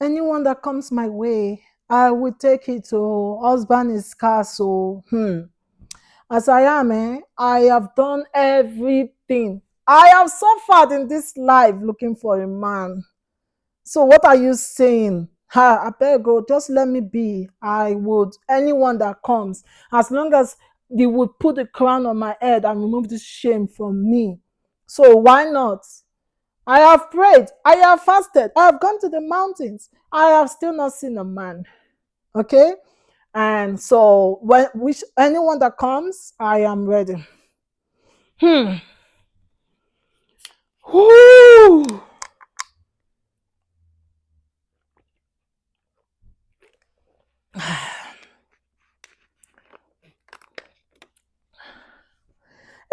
Anyone that comes my way, I will take it. Oh, husband is scarce. So, as I am, I have done everything. I have suffered in this life looking for a man. So, what are you saying? Ha, I beg go, just let me be. I would, anyone that comes, as long as they would put a crown on my head and remove this shame from me. So, why not? I have prayed, I have fasted, I have gone to the mountains. I have still not seen a man. Okay? And so when which anyone that comes, I am ready. Hmm. Whoo!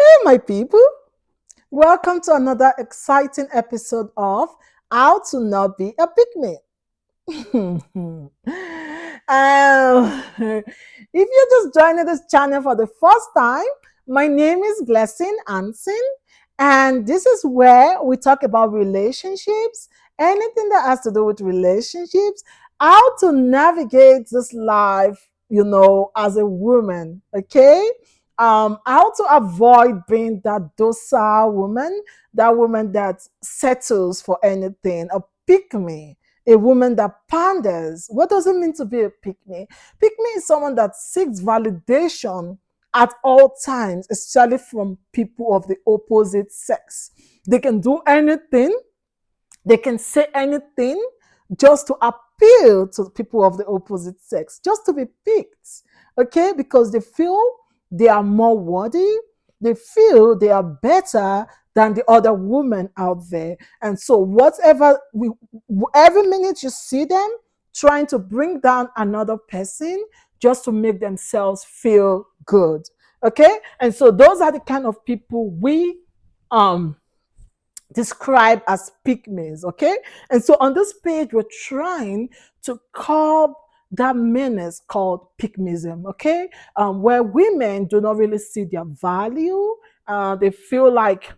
Hey, my people. Welcome to another exciting episode of How to Not Be a Pygmy. If you're just joining this channel for the first time, my name is Blessing Anson, and this is where we talk about relationships, anything that has to do with relationships, how to navigate this life, as a woman, okay? How to avoid being that docile woman, that woman that settles for anything, a pick me, a woman that panders. What does it mean to be a pick me? Pick me is someone that seeks validation at all times, especially from people of the opposite sex. They can do anything, they can say anything just to appeal to people of the opposite sex, just to be picked, okay? Because they feel they are more worthy, they feel they are better than the other woman out there. And so, every minute you see them trying to bring down another person just to make themselves feel good, okay? And so, those are the kind of people we um described as pygmies, okay? And so on this page, we're trying to curb that menace called pygmism, okay? Where women do not really see their value. They feel like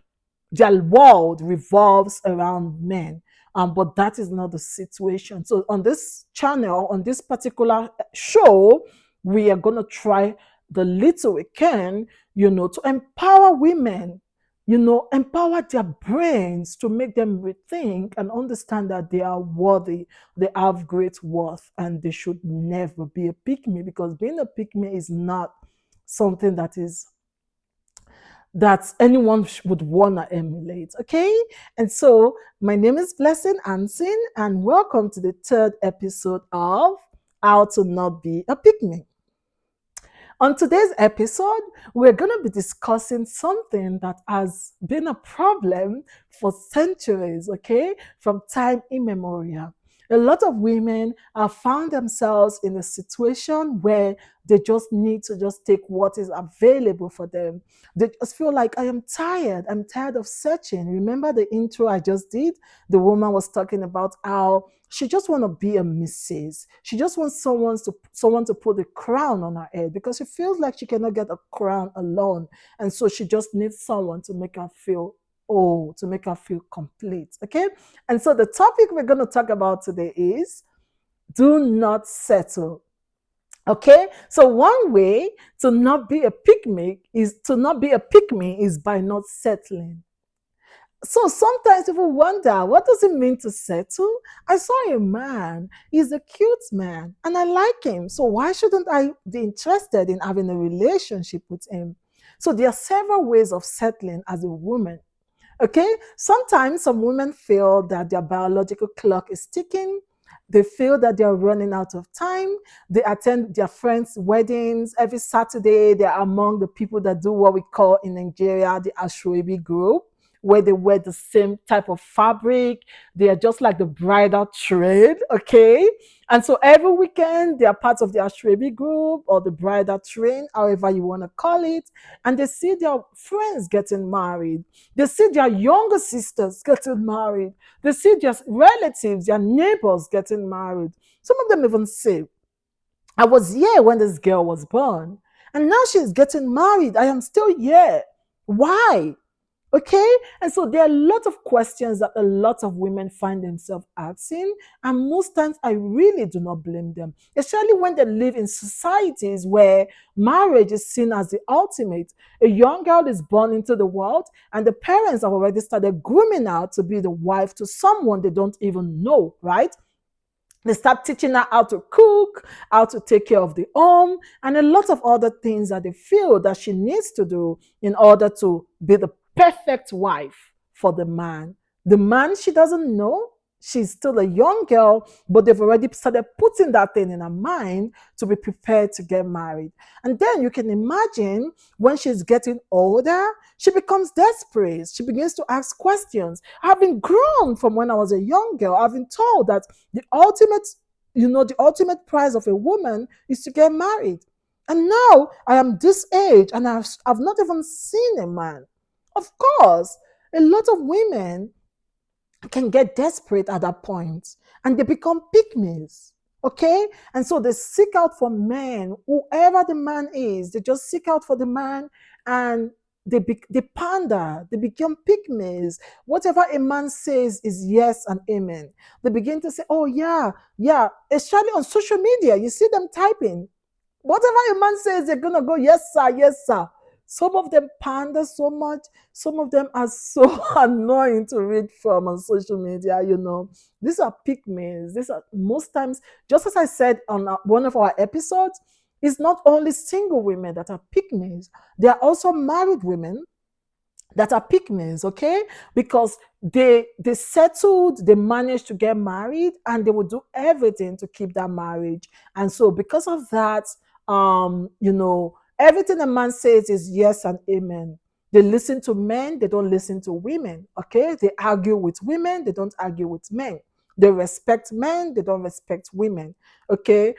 their world revolves around men. But that is not the situation. So on this channel, on this particular show, we are going to try the little we can, to empower women, empower their brains to make them rethink and understand that they are worthy, they have great worth, and they should never be a pygmy, because being a pygmy is not something that anyone would want to emulate. Okay. And so my name is Blessing Anson, and welcome to the third episode of How to Not Be a Pygmy. On today's episode, we're going to be discussing something that has been a problem for centuries, okay, from time immemorial. A lot of women have found themselves in a situation where they just need to just take what is available for them. They just feel like, I am tired. I'm tired of searching. Remember the intro I just did? The woman was talking about how she just want to be a missus. She just wants someone to put a crown on her head, because she feels like she cannot get a crown alone. And so she just needs someone to make her feel to make her feel complete. Okay. And so the topic we're going to talk about today is do not settle. Okay, so one way to not be a pygmy is by not settling. So sometimes people wonder, what does it mean to settle? I saw a man, he's a cute man, and I like him. So why shouldn't I be interested in having a relationship with him? So there are several ways of settling as a woman. Okay, sometimes some women feel that their biological clock is ticking. They feel that they're running out of time. They attend their friends' weddings every Saturday. They're among the people that do what we call in Nigeria the Ashwebi group, where they wear the same type of fabric. They are just like the bridal trade, okay? And so every weekend, they are part of the Ashwebi group or the bridal train, however you want to call it. And they see their friends getting married. They see their younger sisters getting married. They see their relatives, their neighbors getting married. Some of them even say, I was here when this girl was born, and now she's getting married. I am still here. Why? Okay, and so there are a lot of questions that a lot of women find themselves asking, and most times I really do not blame them, especially when they live in societies where marriage is seen as the ultimate. A young girl is born into the world, and the parents have already started grooming her to be the wife to someone they don't even know, right? They start teaching her how to cook, how to take care of the home, and a lot of other things that they feel that she needs to do in order to be the perfect wife for the man. The man she doesn't know, she's still a young girl, but they've already started putting that thing in her mind to be prepared to get married. And then you can imagine when she's getting older, she becomes desperate. She begins to ask questions. I've been grown from when I was a young girl. I've been told that the ultimate, the ultimate prize of a woman is to get married. And now I am this age and I've not even seen a man. Of course, a lot of women can get desperate at that point and they become pygmies. Okay? And so they seek out for men, whoever the man is, they just seek out for the man and they pander, they become pygmies. Whatever a man says is yes and amen. They begin to say, oh, yeah, yeah, especially on social media, you see them typing. Whatever a man says, they're gonna go, yes, sir, yes, sir. Some of them pander so much. Some of them are so annoying to read from on social media. These are pygmies. These are most times, just as I said on one of our episodes, it's not only single women that are pygmies. There are also married women that are pygmies, okay? Because they settled, they managed to get married, and they will do everything to keep that marriage. And so because of that, everything a man says is yes and amen. They listen to men, they don't listen to women, okay? They argue with women, they don't argue with men. They respect men, they don't respect women, okay?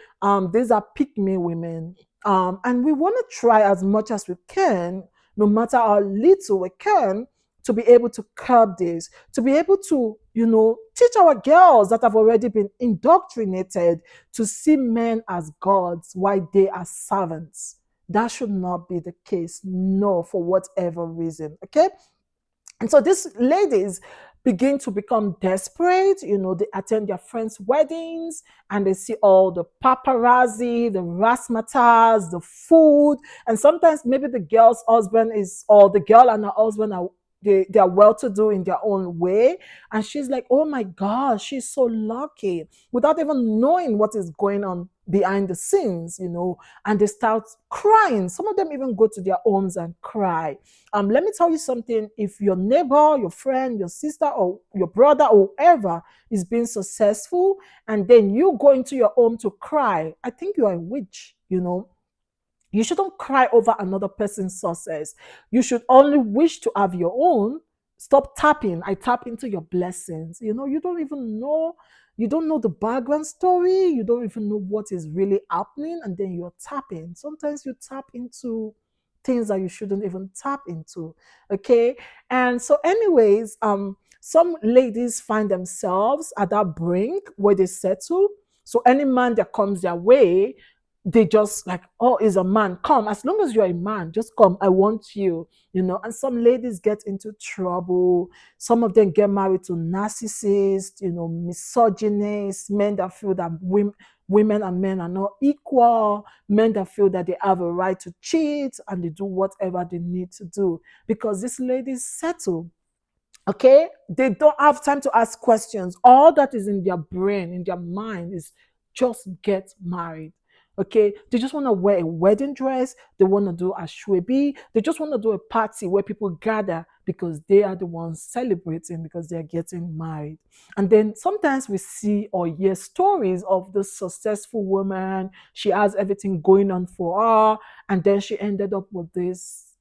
These are pygmy women. And we want to try as much as we can, no matter how little we can, to be able to curb this, to be able to, teach our girls that have already been indoctrinated to see men as gods while they are servants. That should not be the case, no, for whatever reason, okay? And so these ladies begin to become desperate. They attend their friends' weddings and they see all the paparazzi, the razzmatazz, the food. And sometimes maybe the girl's husband is, or the girl and her husband are they are well to do in their own way. And she's like, oh my gosh, she's so lucky, without even knowing what is going on behind the scenes. And they start crying. Some of them even go to their homes and cry. Let me tell you something. If your neighbor, your friend, your sister, or your brother, or whoever is being successful, and then you go into your home to cry, I think you are a witch. You shouldn't cry over another person's success. You should only wish to have your own. Stop tapping. I tap into your blessings. You don't even know. You don't know the background story. You don't even know what is really happening. And then you're tapping. Sometimes you tap into things that you shouldn't even tap into. Okay. And so, anyways, some ladies find themselves at that brink where they settle. So any man that comes their way, they just like, oh, is a man, come, as long as you're a man, just come, I want you. And some ladies get into trouble. Some of them get married to narcissists, misogynists, men that feel that women and men are not equal, men that feel that they have a right to cheat, and they do whatever they need to do because these ladies settle. Okay, they don't have time to ask questions. All that is in their brain, in their mind, is just get married. Okay, they just want to wear a wedding dress, they want to do a shwebi, they just want to do a party where people gather because they are the ones celebrating because they're getting married. And then sometimes we see or hear stories of the successful woman. She has everything going on for her, and then she ended up with this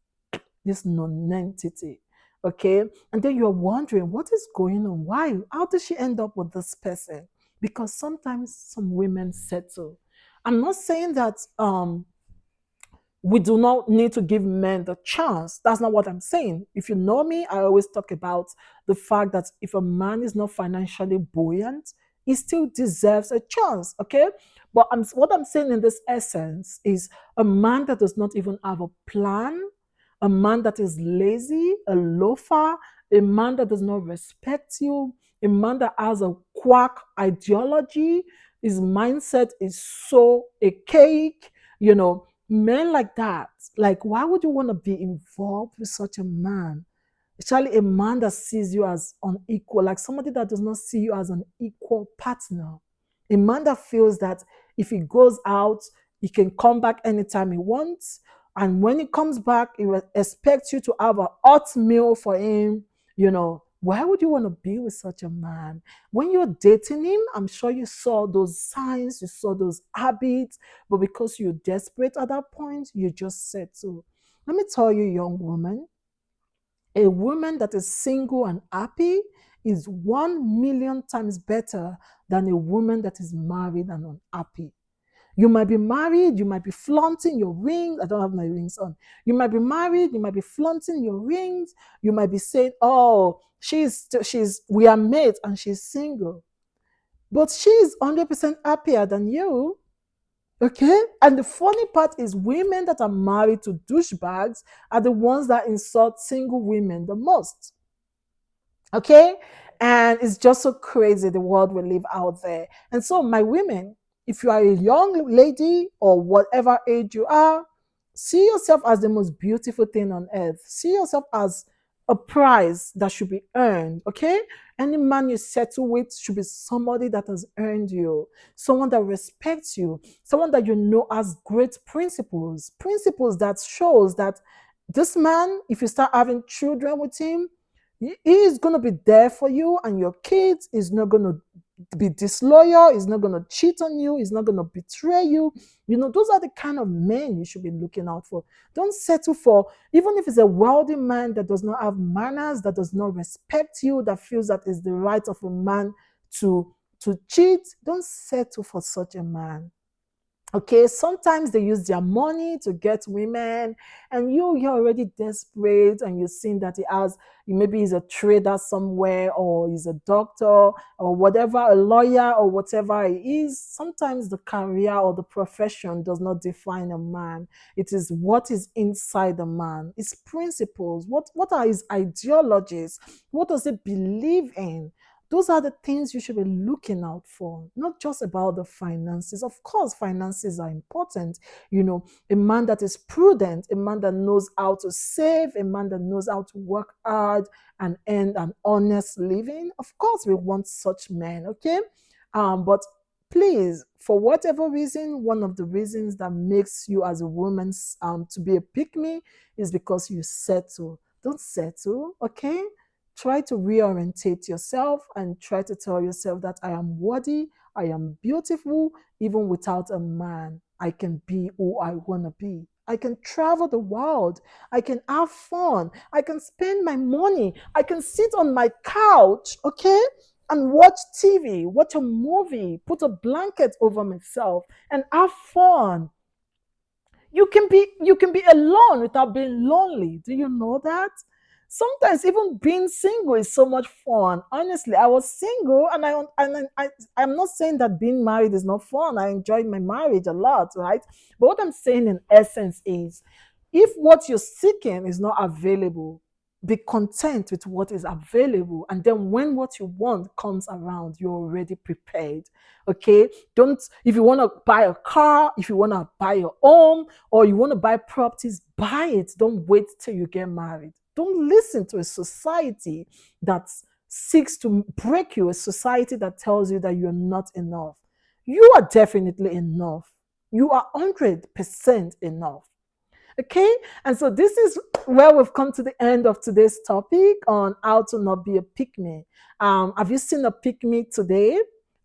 non-entity. Okay, and then you're wondering what is going on, why, how did she end up with this person? Because sometimes some women settle. I'm not saying that we do not need to give men the chance. That's not what I'm saying. If you know me, I always talk about the fact that if a man is not financially buoyant, he still deserves a chance. Okay, but what I'm saying in this essence is a man that does not even have a plan, a man that is lazy, a loafer, a man that does not respect you, a man that has a quack ideology, his mindset is so archaic, men like that. Like, why would you want to be involved with such a man? Especially a man that sees you as unequal, like somebody that does not see you as an equal partner. A man that feels that if he goes out, he can come back anytime he wants. And when he comes back, he will expect you to have a hot meal for him. Why would you want to be with such a man? When you're dating him, I'm sure you saw those signs, you saw those habits, but because you're desperate at that point, you just said so. Let me tell you, young woman, a woman that is single and happy is 1 million times better than a woman that is married and unhappy. You might be married, you might be flaunting your rings. I don't have my rings on. You might be married, you might be flaunting your rings. You might be saying, "Oh, we are mates and she's single." But she's 100% happier than you. Okay? And the funny part is women that are married to douchebags are the ones that insult single women the most. Okay? And it's just so crazy the world we live out there. And so, my women, if you are a young lady or whatever age you are, see yourself as the most beautiful thing on earth. See yourself as a prize that should be earned. Okay? Any man you settle with should be somebody that has earned you, someone that respects you, someone that you know has great principles that shows that this man, if you start having children with him, he is going to be there for you and your kids. Is not going to be disloyal. He's not going to cheat on you. He's not going to betray you. Those are the kind of men you should be looking out for. Don't settle for, even if it's a wealthy man that does not have manners, that does not respect you, that feels that it's the right of a man to cheat. Don't settle for such a man. Okay, sometimes they use their money to get women, and you're already desperate, and you've seen that maybe he's a trader somewhere, or he's a doctor, or whatever, a lawyer, or whatever he is. Sometimes the career or the profession does not define a man. It is what is inside the man, his principles, what are his ideologies, what does he believe in. Those are the things you should be looking out for, not just about the finances. Of course, finances are important. A man that is prudent, a man that knows how to save, a man that knows how to work hard and earn an honest living. Of course, we want such men, okay? But please, for whatever reason, one of the reasons that makes you as a woman to be a pick me is because you settle. Don't settle, okay? Try to reorientate yourself and try to tell yourself that I am worthy, I am beautiful, even without a man. I can be who I want to be. I can travel the world. I can have fun. I can spend my money. I can sit on my couch, okay? And watch TV, watch a movie, put a blanket over myself and have fun. You can be alone without being lonely. Do you know that? Sometimes even being single is so much fun. Honestly, I was single, I'm not saying that being married is not fun. I enjoyed my marriage a lot, right? But what I'm saying in essence is, if what you're seeking is not available, be content with what is available, and then when what you want comes around, you're already prepared. Okay, don't if you want to buy a car, if you want to buy a home, or you want to buy properties, buy it. Don't wait till you get married. Don't listen to a society that seeks to break you, a society that tells you that you're not enough. You are definitely enough. You are 100% enough. Okay, and so this is where we've come to the end of today's topic on how to not be a pick me. Have you seen a pick me today?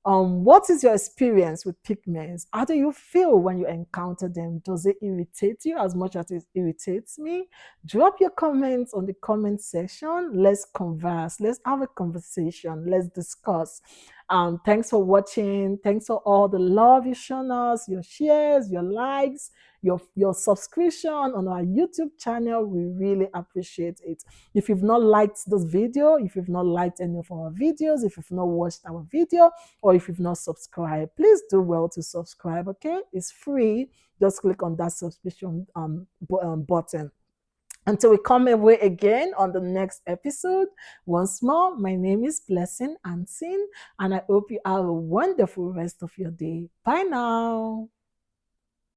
What is your experience with pygmies? How do you feel when you encounter them? Does it irritate you as much as it irritates me? Drop your comments on the comment section. Let's converse. Let's have a conversation. Let's discuss. Thanks for watching. Thanks for all the love you've shown us, your shares, your likes, your subscription on our YouTube channel. We really appreciate it. If you've not liked this video, if you've not liked any of our videos, if you've not watched our video, or if you've not subscribed, please do well to subscribe. Okay, it's free. Just click on that subscription button. Until we come away again on the next episode, once more, my name is Blessing Ansin, and I hope you have a wonderful rest of your day. Bye now.